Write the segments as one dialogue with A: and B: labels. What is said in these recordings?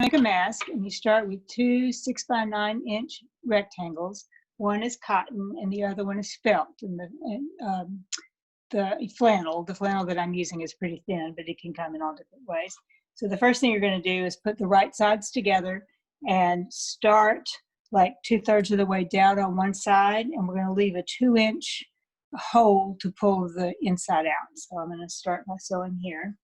A: make a mask, and you start with two 6x9-inch rectangles. One is cotton, and the other one is felt. And the flannel that I'm using is pretty thin, but it can come in all different ways. So the first thing you're going to do is put the right sides together and start like 2/3 of the way down on one side, and we're going to leave a 2-inch hole to pull the inside out. So I'm going to start by sewing here.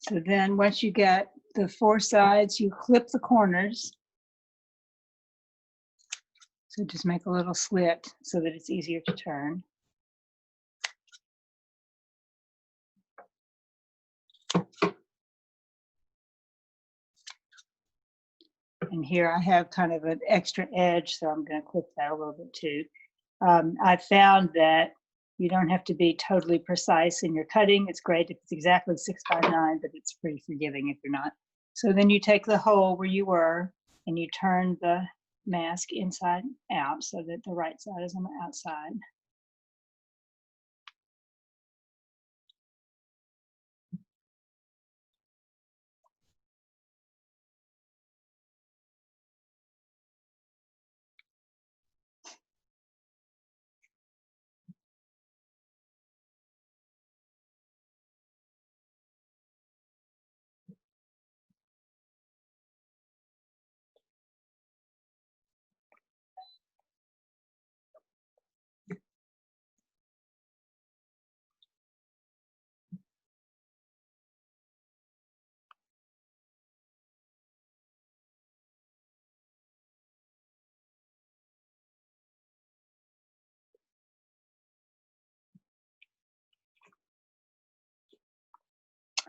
A: So then once you get the 4 sides, you clip the corners. So just make a little slit so that it's easier to turn. And here I have kind of an extra edge, so I'm going to clip that a little bit too. I found that you don't have to be totally precise in your cutting. It's great if it's exactly 6x9, but it's pretty forgiving if you're not. So then you take the hole where you were and you turn the mask inside out so that the right side is on the outside.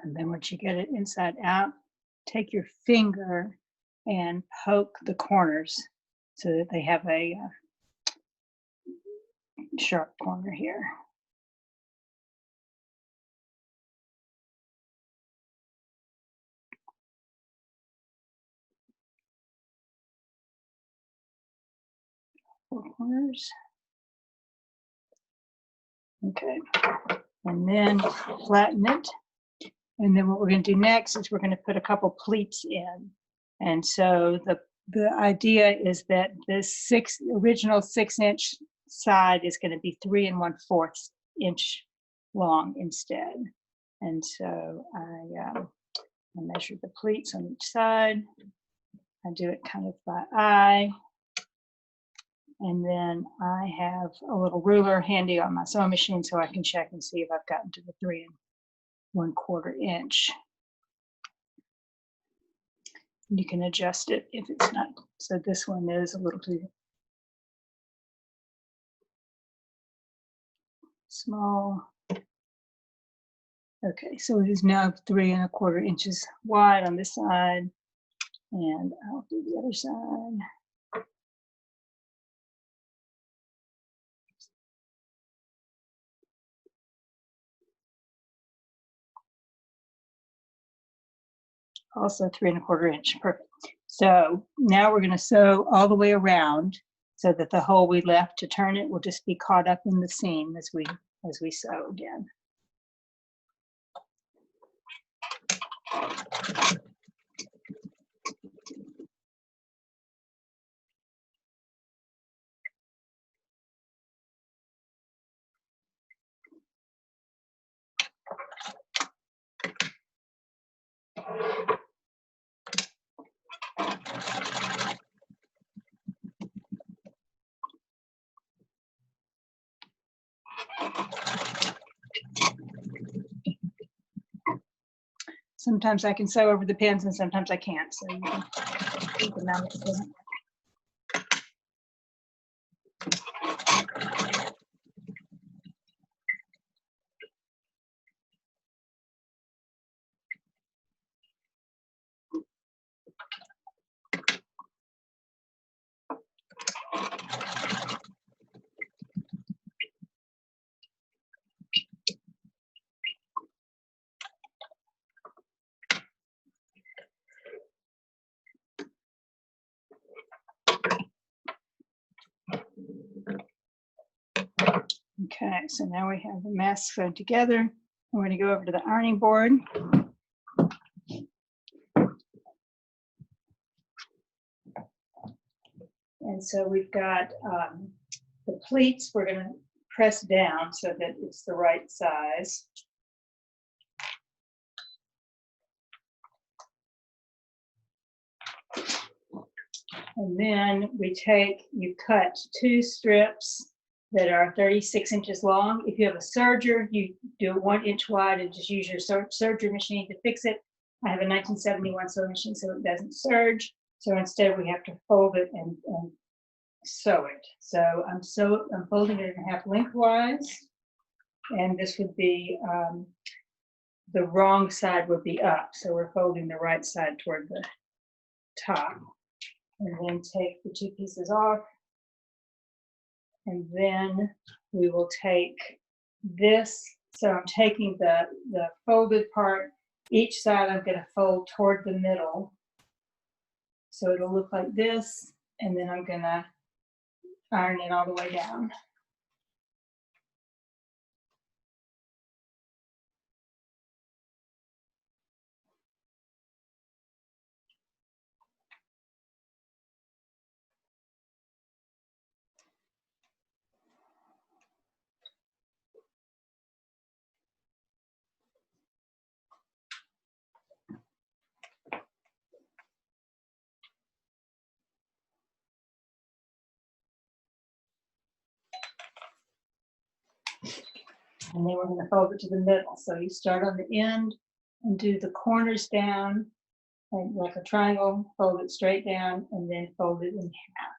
A: And then once you get it inside out, take your finger and poke the corners so that they have a sharp corner here. Four corners. Okay, and then flatten it. And then what we're going to do next is we're going to put a couple pleats in. And so the idea is that this original 6-inch side is going to be 3 1/4 inch long instead. And so I measure the pleats on each side. I do it kind of by eye. And then I have a little ruler handy on my sewing machine so I can check and see if I've gotten to the 3 1/4 inch. You can adjust it if it's not. So this one is a little too small. Okay, so it is now 3 1/4 inches wide on this side, and I'll do the other side. Also 3 1/4 inch, perfect. So now we're going to sew all the way around so that the hole we left to turn it will just be caught up in the seam as we sew again. Sometimes I can sew over the pins and sometimes I can't. So you can keep them out with the pin. Okay, so now we have the masks sewn together. We're going to go over to the ironing board. And so we've got the pleats we're going to press down so that it's the right size. And then you cut 2 strips that are 36 inches long. If you have a serger, you do it 1 inch wide and just use your serger machine to fix it. I have a 1971 sewing machine, so it doesn't serge. So instead we have to fold it and sew it. So I'm folding it in half lengthwise, and this would be, the wrong side would be up. So we're folding the right side toward the top. And then take the 2 pieces off. And then we will take this. So I'm taking the folded part, each side I'm going to fold toward the middle. So it'll look like this. And then I'm going to iron it all the way down. And then we're going to fold it to the middle. So you start on the end and do the corners down, and like a triangle, fold it straight down, and then fold it in half.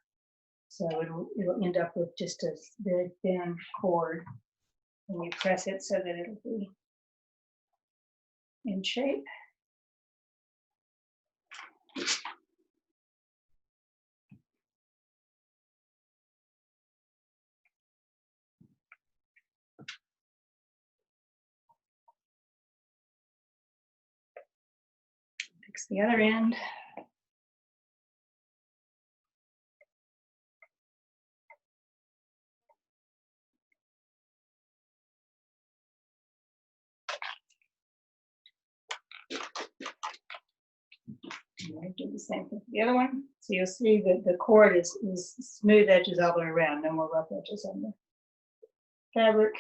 A: So it'll end up with just a very thin cord. And you press it so that it'll be in shape. Fix the other end. Do the same thing for the other one. So you'll see that the cord is smooth edges all the way around, no more rough edges on the fabric.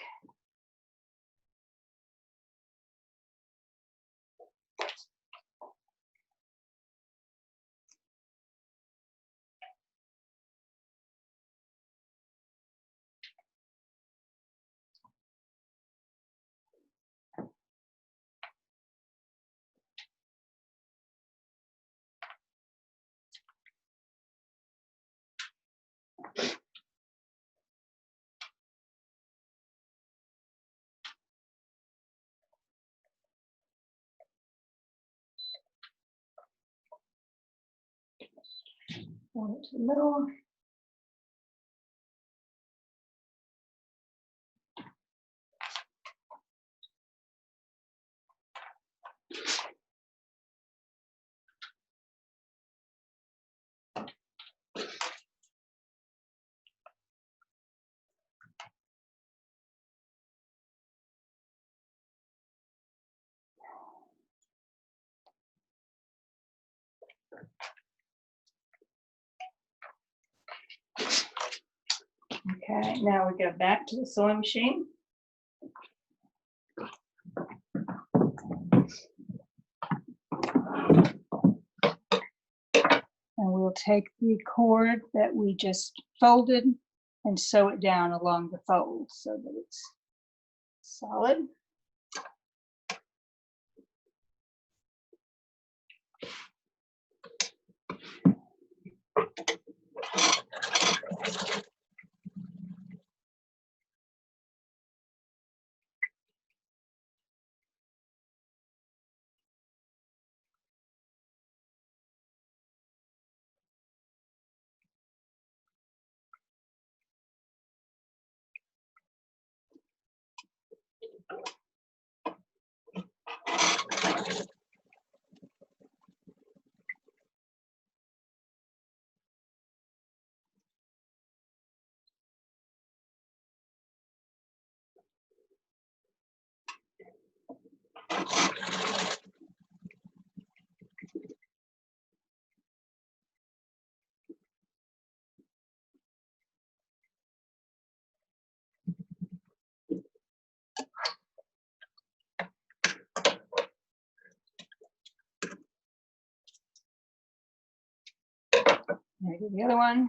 A: Fold it to the middle. Okay, now we go back to the sewing machine. And we'll take the cord that we just folded and sew it down along the fold so that it's solid. Maybe the other one.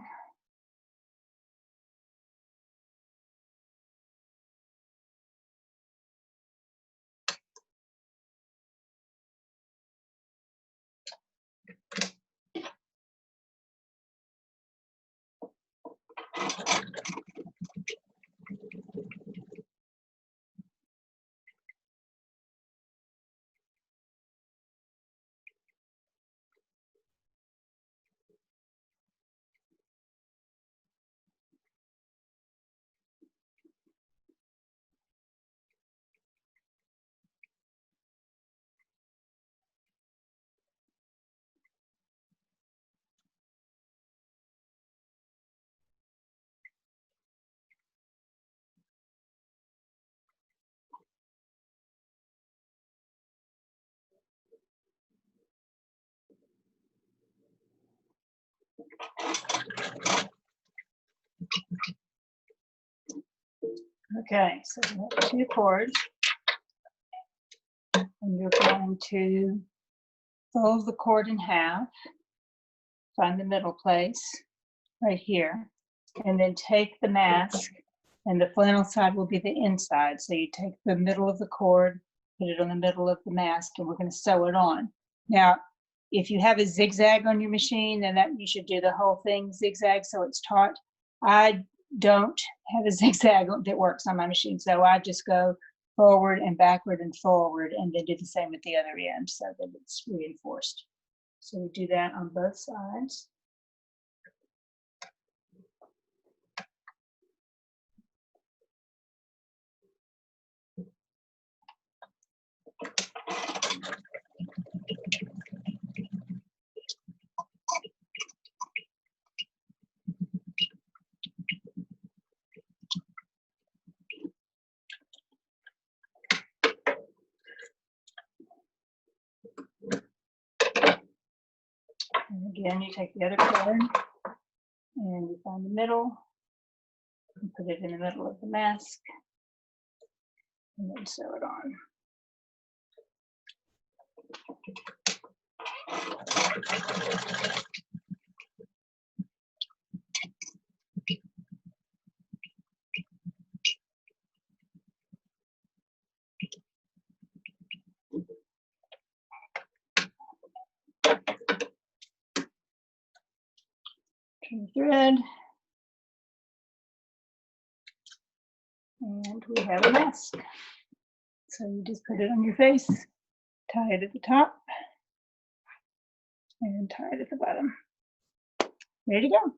A: Okay, so we have 2 cords, and you're going to fold the cord in half, find the middle place right here, and then take the mask, and the flannel side will be the inside. So you take the middle of the cord, put it on the middle of the mask, and we're going to sew it on. Now, if you have a zigzag on your machine, then that you should do the whole thing zigzag so it's taut. I don't have a zigzag that works on my machine, so I just go forward and backward and forward, and then do the same at the other end so that it's reinforced. So we do that on both sides. And again, you take the other cord and you find the middle and put it in the middle of the mask and then sew it on. Turn the thread, and we have a mask. So you just put it on your face, tie it at the top, and tie it at the bottom. Ready to go.